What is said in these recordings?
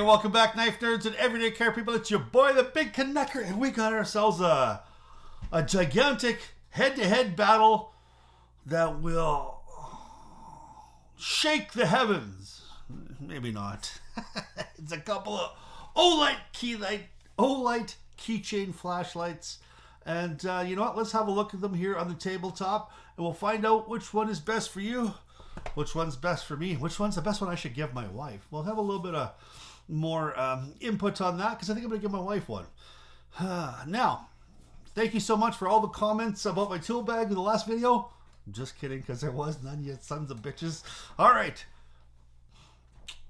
welcome back, knife nerds and everyday care people. It's your boy, the Big Canucker, and we got ourselves a gigantic head-to-head battle that will shake the heavens. Maybe not. It's a couple of Olight keychain flashlights. And you know what? Let's have a look at them here on the tabletop, and we'll find out which one is best for you, which one's best for me, which one's the best one I should give my wife. We'll have a little bit of more input on that, because I think I'm going to give my wife one. Now, thank you so much for all the comments about my tool bag in the last video. Just kidding, because there was none, you sons of bitches. All right.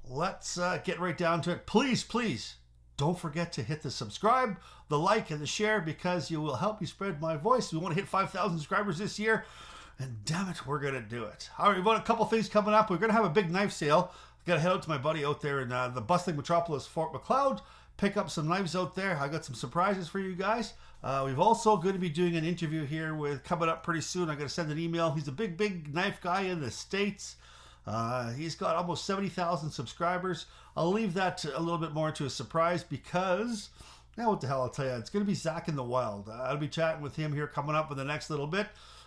Let's get right down to it. Please, don't forget to hit the subscribe, the like, and the share, because you will help me spread my voice. We want to hit 5,000 subscribers this year, and damn it, we're going to do it. All right, we've got a couple things coming up. We're going to have a big knife sale. I've got to head out to my buddy out there in the bustling metropolis, Fort McLeod, pick up some knives out there. I got some surprises for you guys. We've also going to be doing an interview here coming up pretty soon. I'm going to send an email. He's a big knife guy in the States. He's got almost 70,000 subscribers. I'll leave that a little bit more to a surprise, because now what the hell I'll tell you, it's going to be Zach in the Wild. I'll be chatting with him here coming up in the next little bit.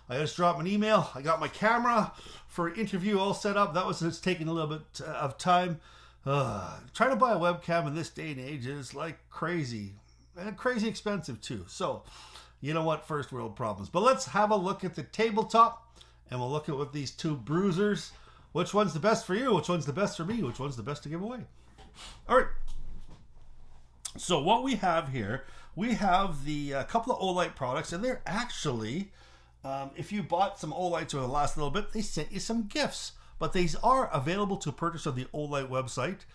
I just dropped an email. I got my camera for interview all set up. It's taking a little bit of time. Trying to buy a webcam in this day and age is like crazy, and crazy expensive too. So, you know what? First world problems. But let's have a look at the tabletop, and we'll look at what these two bruisers. Which one's the best for you? Which one's the best for me? Which one's the best to give away? All right. So what we have here, we have the couple of Olight products, and they're actually, if you bought some Olights over the last little bit, they sent you some gifts. But these are available to purchase on the Olight website.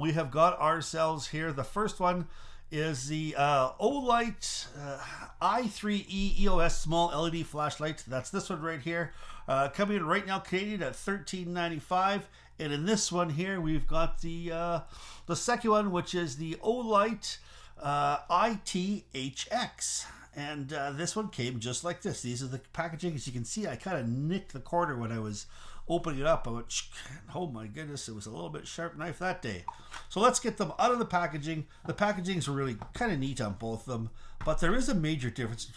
We have got ourselves here. The first one is the Olight i3E EOS small LED flashlight. That's this one right here. Coming in right now Canadian at $13.95. And in this one here, we've got the second one, which is the Olight ITHX. And this one came just like this. These are the packaging. As you can see, I kind of nicked the corner when I was opening it up. I went, oh my goodness, it was a little bit sharp knife that day. So let's get them out of the packaging. The packagings are really kind of neat on both of them, but there is a major difference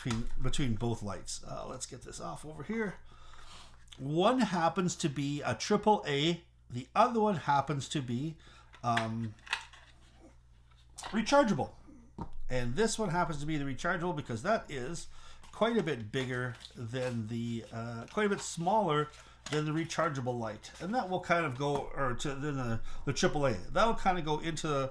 between both lights. Let's get this off over here. One happens to be a AAA. The other one happens to be rechargeable. And this one happens to be the rechargeable, because that is quite a bit bigger than quite a bit smaller than the rechargeable light. And that will kind of go, the AAA. That'll kind of go into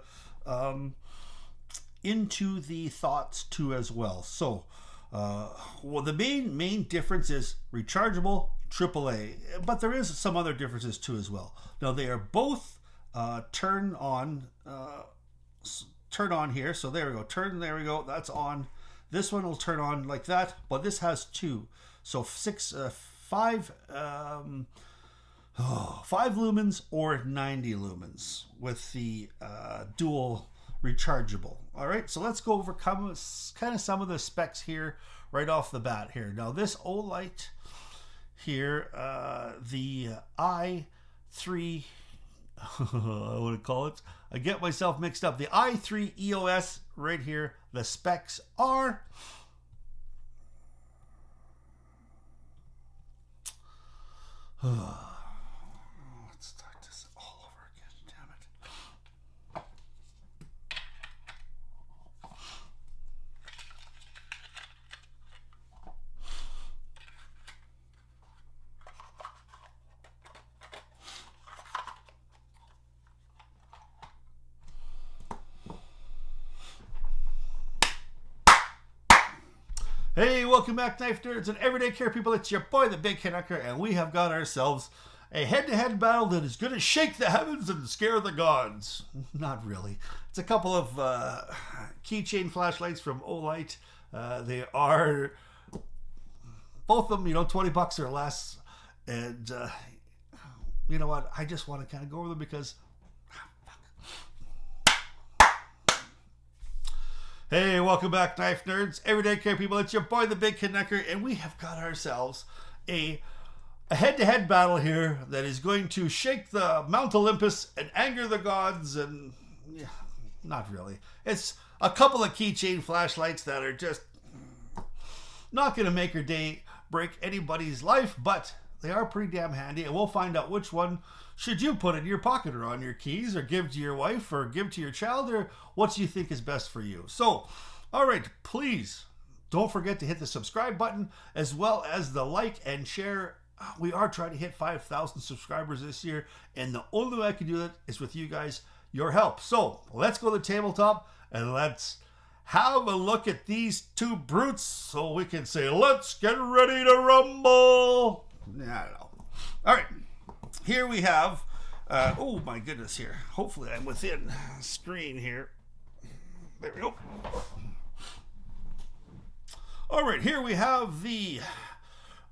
the thoughts too as well. So, well, the main difference is rechargeable, AAA, but there is some other differences too as well. Now they are both turn on here. So there we go. There we go. That's on. This one will turn on like that, but this has two. So 5 lumens or 90 lumens with the dual rechargeable. All right, so let's go over kind of some of the specs here right off the bat here. Now this Olight here, the i3, I want to call it, I get myself mixed up. The i3 EOS right here, the specs are let's start this all over again, damn it. Hey, welcome back, knife nerds and everyday care people. It's your boy, the Big Canucker, and we have got ourselves a head-to-head battle that is going to shake the heavens and scare the gods. Not really. It's a couple of keychain flashlights from Olight. They are, both of them, $20 or less. And you know what? I just want to kind of go over them because hey, welcome back, knife nerds, everyday care people. It's your boy, the Big Canucker, and we have got ourselves a head-to-head battle here that is going to shake the Mount Olympus and anger the gods and yeah, not really. It's a couple of keychain flashlights that are just not going to make or break anybody's life, but they are pretty damn handy, and we'll find out which one should you put in your pocket or on your keys or give to your wife or give to your child, or what you think is best for you. So, all right, please don't forget to hit the subscribe button as well as the like and share. We are trying to hit 5,000 subscribers this year, and the only way I can do that is with you guys, your help. So let's go to the tabletop and let's have a look at these two brutes so we can say, let's get ready to rumble. I don't know. All right, here we have, oh my goodness here. Hopefully I'm within screen here. There we go. All right, here we have the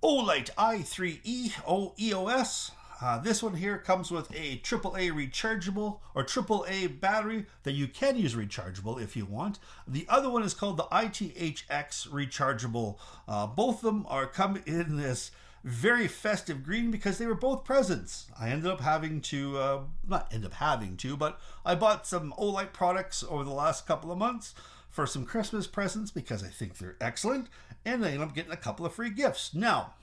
Olight i3E EOS. This one here comes with a AAA rechargeable or AAA battery that you can use rechargeable if you want. The other one is called the ITHX rechargeable. Both of them are come in this very festive green because they were both presents. I ended up having to, but I bought some Olight products over the last couple of months for some Christmas presents because I think they're excellent, and I ended up getting a couple of free gifts. Now,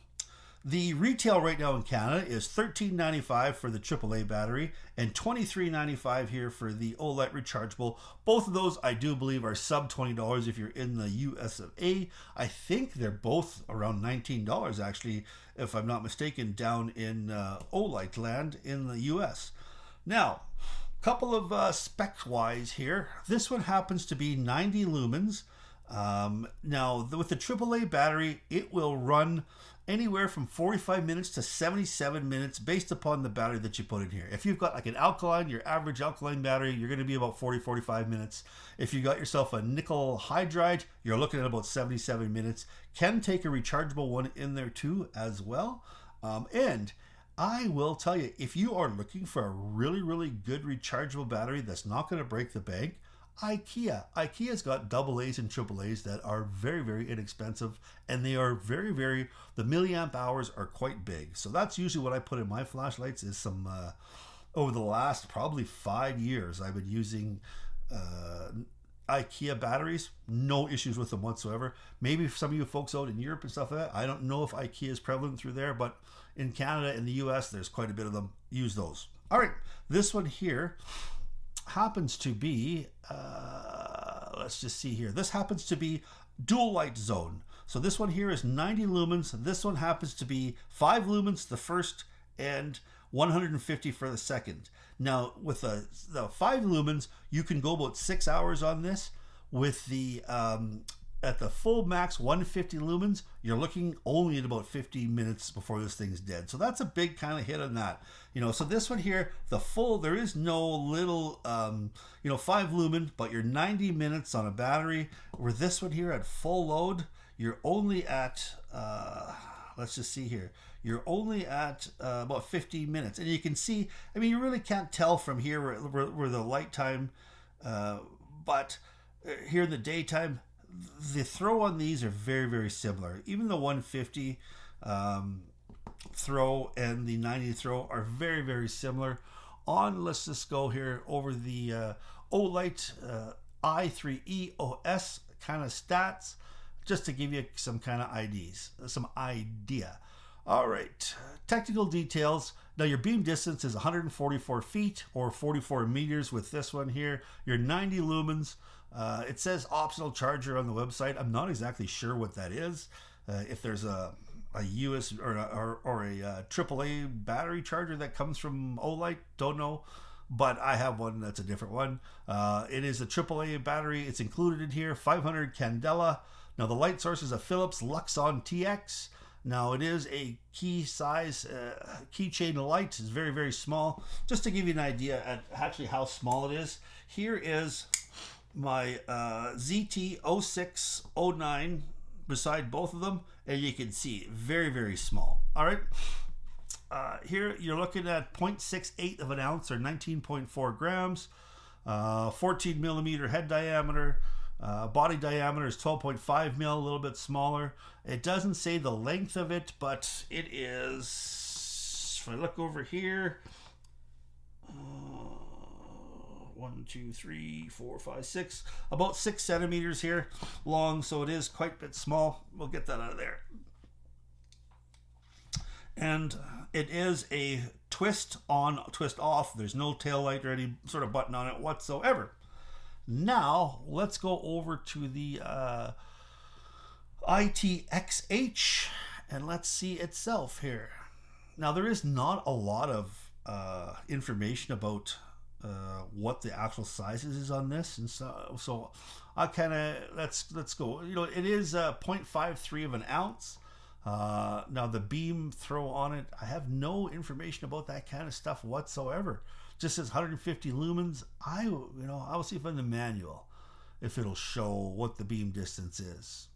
the retail right now in Canada is $13.95 for the AAA battery and $23.95 here for the Olight rechargeable. Both of those I do believe are sub $20 if you're in the US of A. I think they're both around $19 actually, if I'm not mistaken, down in Olight land in the US. Now, couple of specs wise here. This one happens to be 90 lumens. Now, with the AAA battery, it will run anywhere from 45 minutes to 77 minutes based upon the battery that you put in here. If you've got like an alkaline, your average alkaline battery, you're going to be about 40-45 minutes. If you got yourself a nickel hydride, you're looking at about 77 minutes. Can take a rechargeable one in there too as well. And I will tell you, if you are looking for a really, really good rechargeable battery that's not going to break the bank, IKEA's got AA's and AAA's that are very, very inexpensive, and they are very, very, the milliamp hours are quite big. So that's usually what I put in my flashlights is some, over the last probably 5 years, I've been using IKEA batteries. No issues with them whatsoever. Maybe for some of you folks out in Europe and stuff like that, I don't know if IKEA is prevalent through there, but in Canada and the US, there's quite a bit of them. Use those. All right, this one here happens to be, let's just see here. This happens to be dual light zone. So this one here is 90 lumens. This one happens to be 5 lumens the first and 150 for the second. Now with the 5 lumens, you can go about 6 hours on this. With the at the full max 150 lumens, you're looking only at about 50 minutes before this thing's dead. So that's a big kind of hit on that. You know, so this one here, the full, there is no little, 5 lumen, but you're 90 minutes on a battery. Where this one here at full load, you're only at, let's just see here. You're only at about 50 minutes. And you can see, I mean, you really can't tell from here where the light time, but here in the daytime, the throw on these are very, very similar. Even the 150 throw and the 90 throw are very, very similar. Let's just go here over the Olight i3EOS kind of stats, just to give you some kind of idea. All right, technical details. Now your beam distance is 144 feet or 44 meters with this one here. Your 90 lumens. It says optional charger on the website. I'm not exactly sure what that is. If there's a US or a AAA battery charger that comes from Olight, don't know. But I have one that's a different one. It is a AAA battery. It's included in here. 500 candela. Now the light source is a Philips Luxon TX. Now it is a key size keychain light. It's very, very small. Just to give you an idea at actually how small it is. Here is my ZT0609 beside both of them, and you can see very, very small. All right, here you're looking at 0.68 of an ounce or 19.4 grams, 14 millimeter head diameter. Body diameter is 12.5 mil, a little bit smaller. It doesn't say the length of it, but it is, if I look over here, 1, 2, 3, 4, 5, 6, about 6 centimeters here long, so it is quite a bit small. We'll get that out of there. And it is a twist on, twist off. There's no tail light or any sort of button on it whatsoever. Now, let's go over to the ITXH and let's see itself here. Now, there is not a lot of information about what the actual sizes is on this, and so I kind of let's go. You know, it is 0.53 of an ounce. Now the beam throw on it, I have no information about that kind of stuff whatsoever. Just says 150 lumens. I will see if in the manual if it'll show what the beam distance is.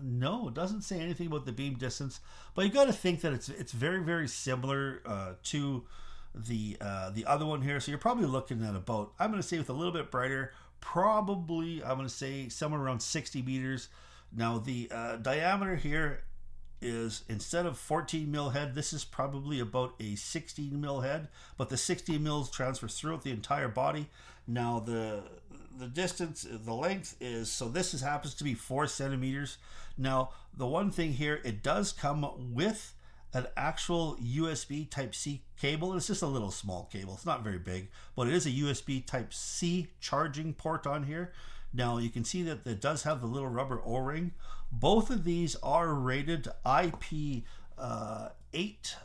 No, it doesn't say anything about the beam distance, but you got to think that it's very, very similar to the other one here. So you're probably looking at about, I'm going to say with a little bit brighter, probably I'm going to say somewhere around 60 meters. Now the diameter here is, instead of 14 mil head, this is probably about a 16 mil head, but the 16 mils transfers throughout the entire body. Now the distance, the length is, so this happens to be 4 centimeters. Now the one thing here, it does come with an actual USB Type-C cable. It's just a little small cable. It's not very big, but it is a USB Type-C charging port on here. Now you can see that it does have the little rubber O-ring. Both of these are rated IP8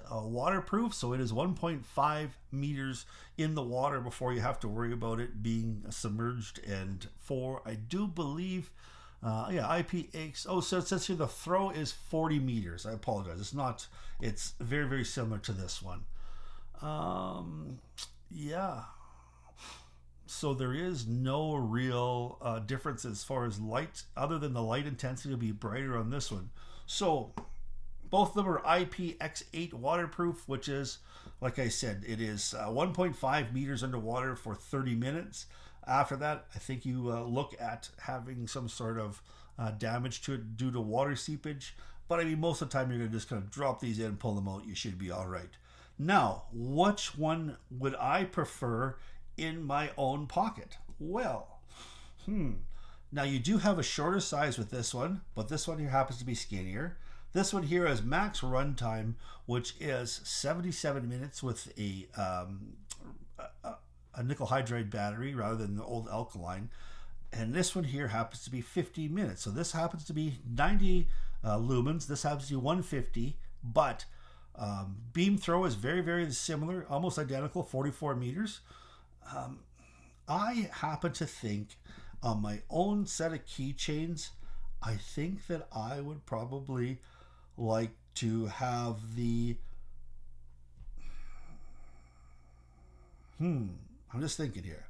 waterproof, so it is 1.5 meters in the water before you have to worry about it being submerged. And for, I do believe, IP8. Oh, so it says here the throw is 40 meters. I apologize. It's not. It's very, very similar to this one. Yeah. So there is no real difference as far as light, other than the light intensity will be brighter on this one. So both of them are IPX8 waterproof, which is, like I said, it is 1.5 meters underwater for 30 minutes. After that, I think you look at having some sort of damage to it due to water seepage. But I mean, most of the time you're going to just kind of drop these in, pull them out. You should be all right. Now, which one would I prefer in my own pocket? Well, now you do have a shorter size with this one, but this one here happens to be skinnier. This one here has max runtime, which is 77 minutes with a nickel hydride battery rather than the old alkaline. And this one here happens to be 15 minutes. So this happens to be 90 lumens. This happens to be 150, but beam throw is very, very similar, almost identical, 44 meters. I happen to think on my own set of keychains, I think that I would probably like to have the I'm just thinking here.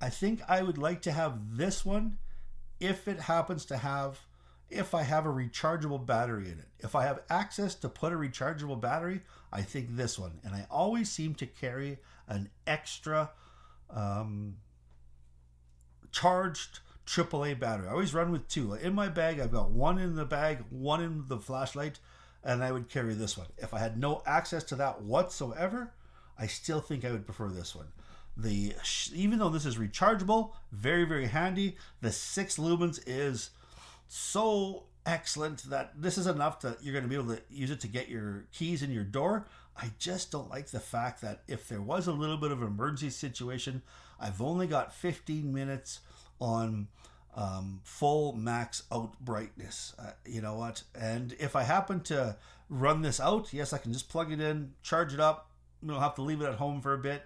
I think I would like to have this one if it happens to have, if I have a rechargeable battery in it. If I have access to put a rechargeable battery, I think this one. And I always seem to carry an extra charged AAA battery. I always run with two. In my bag, I've got one in the bag, one in the flashlight, and I would carry this one. If I had no access to that whatsoever, I still think I would prefer this one. Even though this is rechargeable, very, very handy. The 6 lumens is so excellent that this is enough that you're going to be able to use it to get your keys in your door. I just don't like the fact that if there was a little bit of an emergency situation, I've only got 15 minutes on full max out brightness. You know what? And if I happen to run this out, yes, I can just plug it in, charge it up. You don't have to leave it at home for a bit.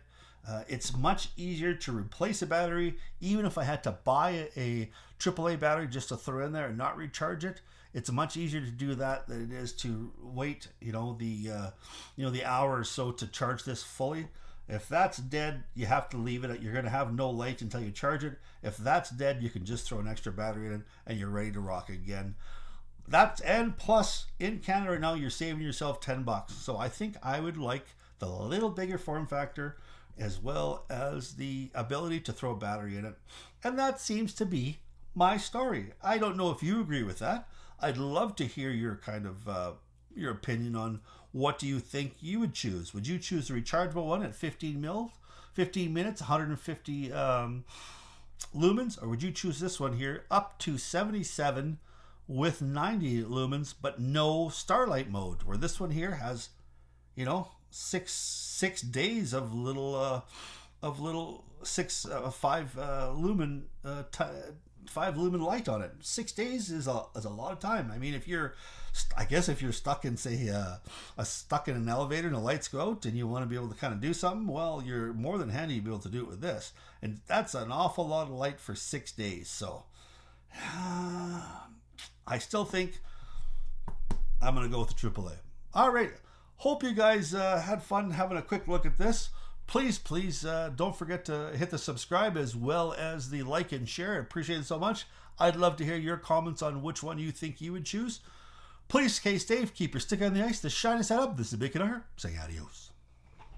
It's much easier to replace a battery, even if I had to buy a AAA battery just to throw in there and not recharge it. It's much easier to do that than it is to wait, the hour or so to charge this fully. If that's dead, you have to leave it. You're going to have no light until you charge it. If that's dead, you can just throw an extra battery in and you're ready to rock again. And plus, in Canada right now, you're saving yourself $10. So I think I would like the little bigger form factor, as well as the ability to throw a battery in it. And that seems to be my story. I don't know if you agree with that. I'd love to hear your kind of your opinion on what do you think you would choose. Would you choose the rechargeable one at 15 minutes, 150 lumens, or would you choose this one here up to 77 with 90 lumens, but no starlight mode, where this one here has, you know, six days of little five lumen 5 lumen light on it. 6 days is a lot of time. I mean, if you're stuck in, say, stuck in an elevator and the lights go out and you want to be able to kind of do something, well, you're more than handy to be able to do it with this. And that's an awful lot of light for 6 days. So I still think I'm going to go with the AAA. All right. Hope you guys had fun having a quick look at this. Please don't forget to hit the subscribe as well as the like and share. I appreciate it so much. I'd love to hear your comments on which one you think you would choose. Please stay safe, keep your stick on the ice, the shine us out up. This is Big Canucker saying adios.